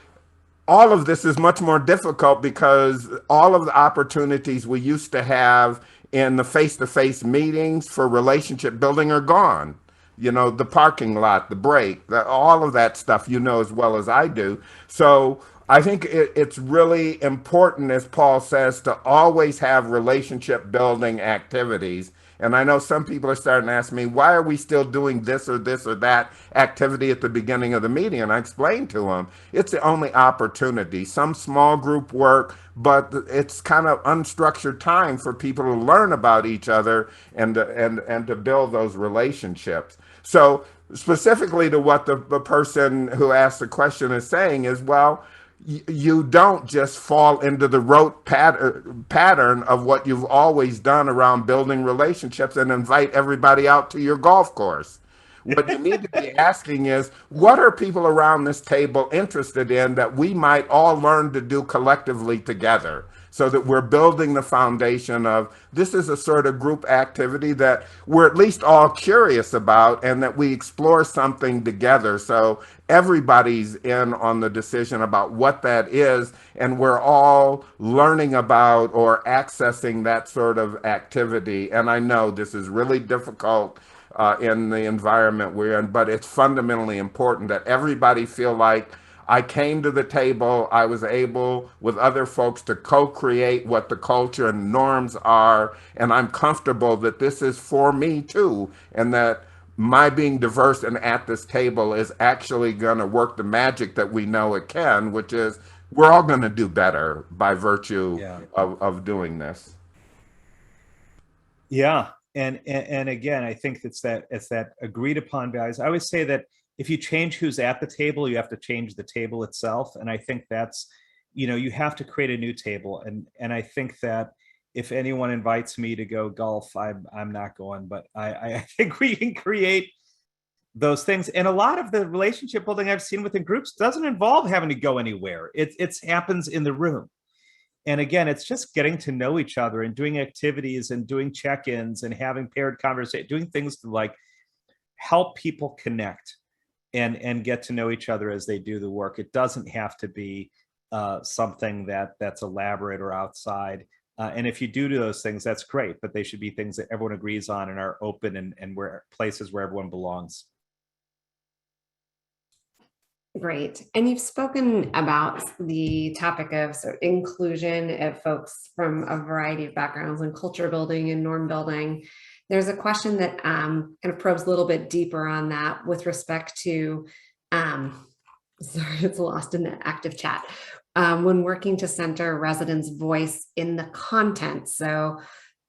all of this is much more difficult because all of the opportunities we used to have in the face-to-face meetings for relationship building are gone. You know, the parking lot, the break, all of that stuff, you know as well as I do. So I think it's really important, as Paul says, to always have relationship building activities. And I know some people are starting to ask me, why are we still doing this or that activity at the beginning of the meeting? And I explained to them, it's the only opportunity. Some small group work, but it's kind of unstructured time for people to learn about each other and to build those relationships. So specifically to what the person who asked the question is saying is, well, you don't just fall into the rote pattern of what you've always done around building relationships and invite everybody out to your golf course. What you need to be asking is, what are people around this table interested in that we might all learn to do collectively together, so that we're building the foundation of this is a sort of group activity that we're at least all curious about, and that we explore something together. So everybody's in on the decision about what that is, and we're all learning about or accessing that sort of activity. And I know this is really difficult in the environment we're in, but it's fundamentally important that everybody feel like I came to the table, I was able with other folks to co-create what the culture and norms are, and I'm comfortable that this is for me too, and that my being diverse and at this table is actually going to work the magic that we know it can, which is we're all going to do better by virtue of doing this. Yeah. And again, I think it's that agreed upon values. I always say that if you change who's at the table, you have to change the table itself. And I think that's, you have to create a new table. And I think that if anyone invites me to go golf, I'm not going, but I think we can create those things. And a lot of the relationship building I've seen within groups doesn't involve having to go anywhere. It happens in the room. And again, it's just getting to know each other and doing activities and doing check-ins and having paired conversation, doing things to like help people connect and get to know each other as they do the work. It doesn't have to be something that's elaborate or outside. And if you do those things, that's great, but they should be things that everyone agrees on and are open and where places where everyone belongs. Great. And you've spoken about the topic of sort of inclusion of folks from a variety of backgrounds and culture building and norm building. There's a question that kind of probes a little bit deeper on that with respect to, sorry, it's lost in the active chat, when working to center residents' voice in the content. So,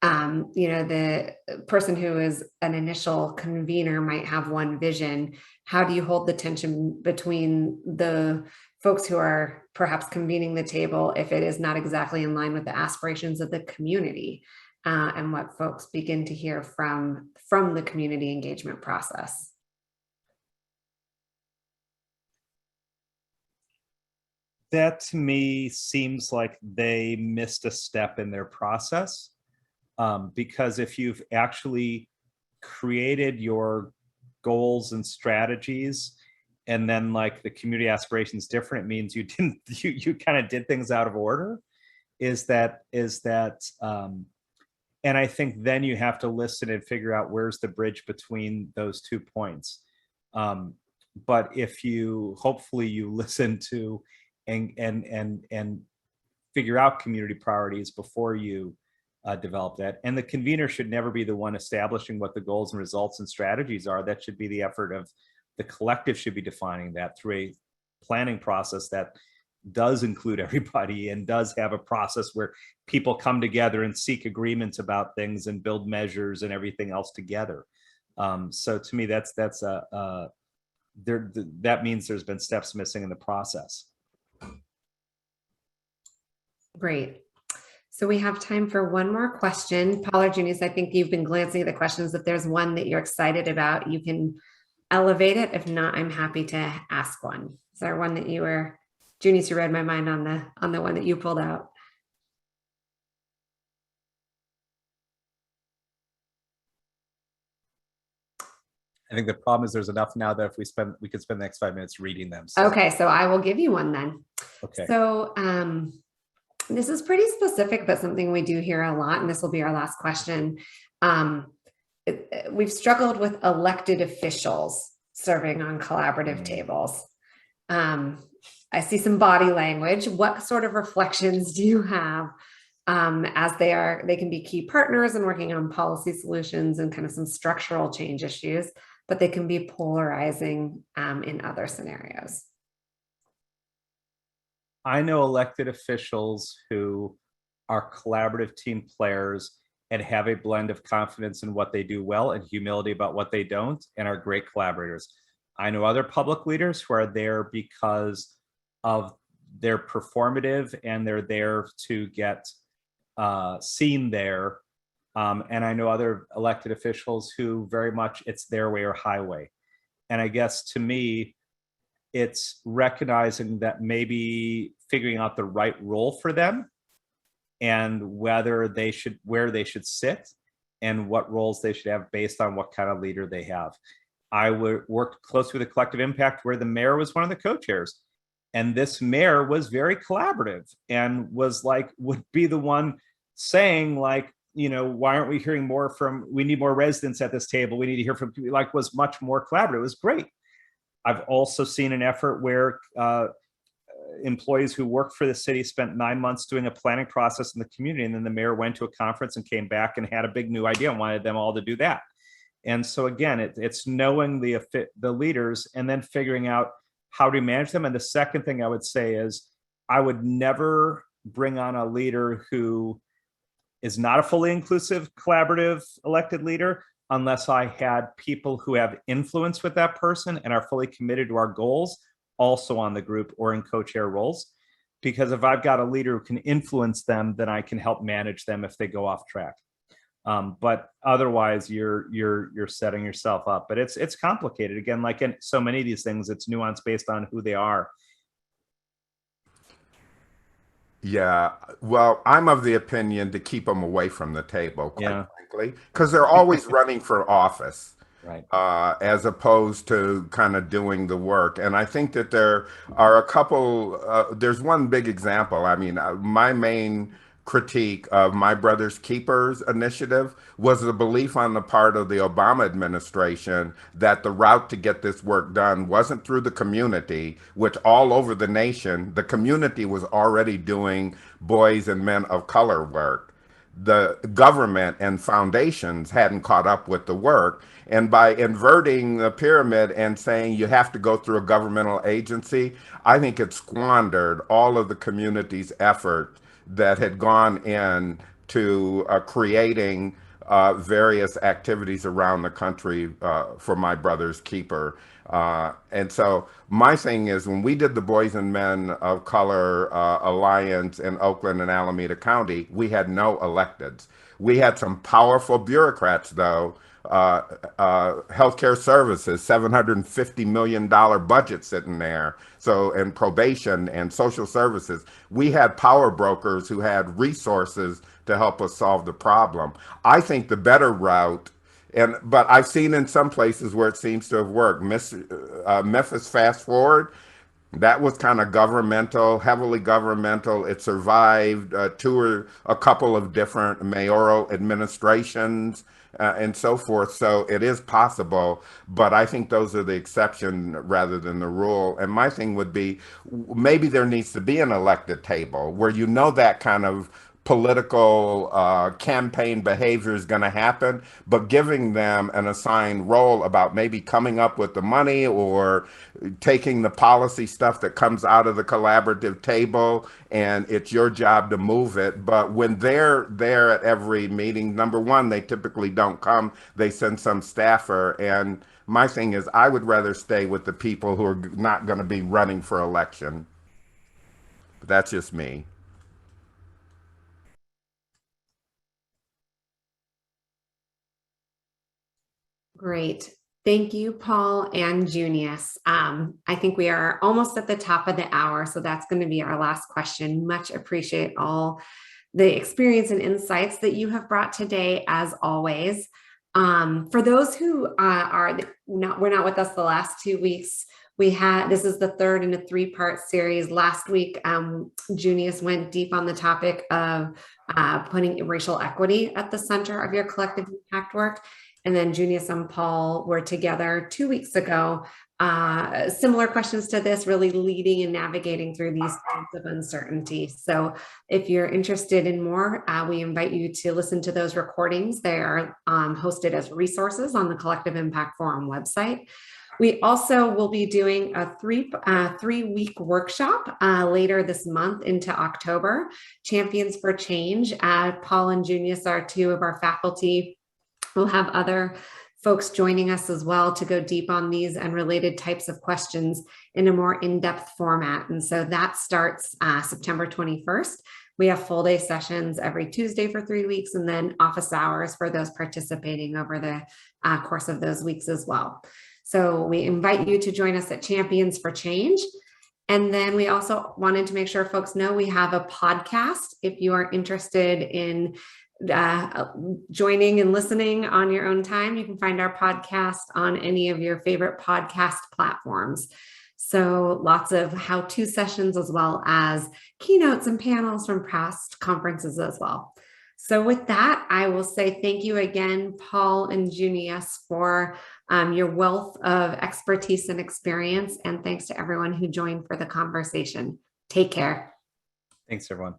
the person who is an initial convener might have one vision. How do you hold the tension between the folks who are perhaps convening the table if it is not exactly in line with the aspirations of the community and what folks begin to hear from the community engagement process? That to me seems like they missed a step in their process. Because if you've actually created your goals and strategies and then like the community aspirations different, it means you kind of did things out of order. And I think then you have to listen and figure out where's the bridge between those 2 points. But if hopefully you listen to and figure out community priorities before you develop that. And the convener should never be the one establishing what the goals and results and strategies are. That should be the effort of the collective, should be defining that through a planning process that does include everybody and does have a process where people come together and seek agreements about things and build measures and everything else together. So to me, that means there's been steps missing in the process. Great. So we have time for one more question. Paul or Junious, I think you've been glancing at the questions. If there's one that you're excited about, you can elevate it. If not, I'm happy to ask one. Is there one that Junious, you read my mind on the one that you pulled out? I think the problem is there's enough now that if we could spend the next 5 minutes reading them. So. Okay, so I will give you one then. Okay. So this is pretty specific, but something we do hear a lot, and this will be our last question. We've struggled with elected officials serving on collaborative tables. I see some body language. What sort of reflections do you have as they can be key partners in working on policy solutions and kind of some structural change issues, but they can be polarizing in other scenarios? I know elected officials who are collaborative team players and have a blend of confidence in what they do well and humility about what they don't, and are great collaborators. I know other public leaders who are there because of their performative and they're there to get seen there. And I know other elected officials who very much it's their way or highway. And I guess to me, it's recognizing that maybe figuring out the right role for them and where they should sit and what roles they should have based on what kind of leader they have. I worked closely with a collective impact where the mayor was one of the co-chairs. And this mayor was very collaborative and would be the one saying why aren't we hearing more we need more residents at this table. We need to hear from people, was much more collaborative. It was great. I've also seen an effort where employees who worked for the city spent 9 months doing a planning process in the community, and then the mayor went to a conference and came back and had a big new idea and wanted them all to do that. And so again, it's knowing the leaders and then figuring out how to manage them. And the second thing I would say is I would never bring on a leader who is not a fully inclusive, collaborative elected leader unless I had people who have influence with that person and are fully committed to our goals also on the group or in co-chair roles. Because if I've got a leader who can influence them, then I can help manage them if they go off track. But otherwise, you're setting yourself up. But it's complicated. Again, like in so many of these things, it's nuanced based on who they are. Yeah, well, I'm of the opinion to keep them away from the table, quite Yeah. frankly, because they're always running for office. Right. As opposed to kind of doing the work. And I think that there are a couple, there's one big example. I mean, my main critique of My Brother's Keepers initiative was the belief on the part of the Obama administration that the route to get this work done wasn't through the community, which all over the nation, the community was already doing boys and men of color work. The government and foundations hadn't caught up with the work. And by inverting the pyramid and saying you have to go through a governmental agency, I think it squandered all of the community's effort that had gone in to creating various activities around the country for My Brother's Keeper. And so my thing is, when we did the Boys and Men of Color Alliance in Oakland and Alameda County, we had no electeds. We had some powerful bureaucrats, though. Healthcare services, $750 million budget sitting there. So, and probation and social services. We had power brokers who had resources to help us solve the problem. I think the better route, but I've seen in some places where it seems to have worked. Memphis Fast Forward, that was kind of governmental, heavily governmental. It survived a couple of different mayoral administrations and so forth. So it is possible, but I think those are the exception rather than the rule. And my thing would be, maybe there needs to be an elected table where you know that kind of political campaign behavior is going to happen, but giving them an assigned role about maybe coming up with the money or taking the policy stuff that comes out of the collaborative table, and it's your job to move it. But when they're there at every meeting, number one, they typically don't come. They send some staffer. And my thing is, I would rather stay with the people who are not going to be running for election. But that's just me. Great. Thank you, Paul and Junious. I think we are almost at the top of the hour, so that's going to be our last question. Much appreciate all the experience and insights that you have brought today, as always. For those who we're not with us the last 2 weeks, this is the third in a 3-part series. Last week, Junious went deep on the topic of putting racial equity at the center of your collective impact work. And then Junious and Paul were together 2 weeks ago. Similar questions to this, really leading and navigating through these times of uncertainty. So if you're interested in more, we invite you to listen to those recordings. They are hosted as resources on the Collective Impact Forum website. We also will be doing a three-week workshop later this month into October, Champions for Change. Paul and Junious are 2 of our faculty. We'll have other folks joining us as well to go deep on these and related types of questions in a more in-depth format. And so that starts September 21st. We have full day sessions every Tuesday for 3 weeks, and then office hours for those participating over the course of those weeks as well. So we invite you to join us at Champions for Change. And then we also wanted to make sure folks know we have a podcast. If you are interested in joining and listening on your own time, you can find our podcast on any of your favorite podcast platforms. So lots of how-to sessions, as well as keynotes and panels from past conferences as well. So with that, I will say thank you again, Paul and Junious, for your wealth of expertise and experience. And thanks to everyone who joined for the conversation. Take care. Thanks, everyone.